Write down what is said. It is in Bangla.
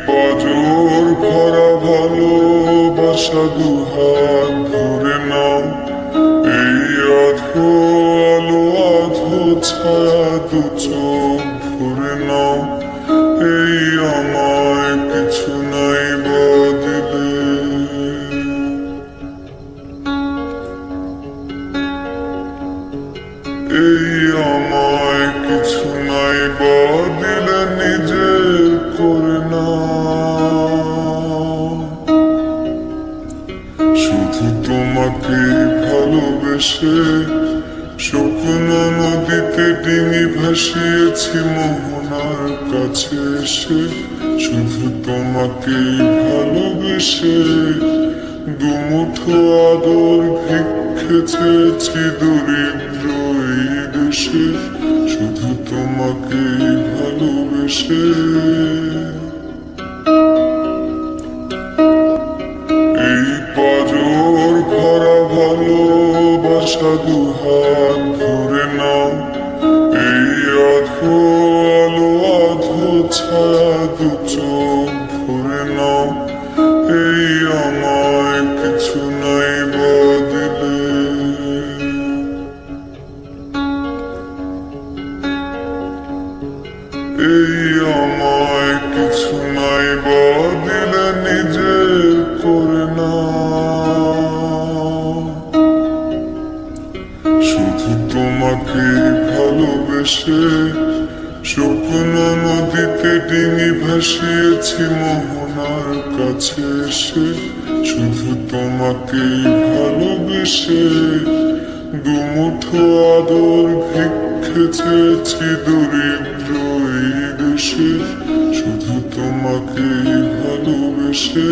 পাজর ভরা ভালোবাসা দুহাত ধরে নাও, এই আধো আলো আধো ছায়া দু চোখ ভরে নাও, এই আমায় কিছু নাই বদলে, এই আমায় কিছু নাই বদলে নিজের করে নাও। শুধু তোমাকে ভালোবেসে শুকনো নদীতে ডিঙি ভাসিয়েছি মোহনার কাছে এসে, শুধু তোমাকে ভালোবেসে দুমুঠো আদর ভিক্ষে চেয়েছি দরিদ্র এই দেশে, শুধু তোমাকে ভালোবেসে। এই পাজর ভরা ভালোবাসা দুহাত ধরে নাও, এই আধো আলো আধো ছায়া দু চোখ ভরে নাও, এই আমায় কিছু নাই বদলে, এই আমায় কিছু নাই বদলে নিজের করে নাও। শুধু তোমাকে ভালোবেসে শুকনো নদীতে ডিঙি ভাসিয়েছি মোহনার কাছে এসে, শুধু তোমাকে ভালোবেসে দুমুঠো আদর ভিক্ষে চেয়েছি দরিদ্র এই দেশে, শুধু তোমাকে ভালোবেসে।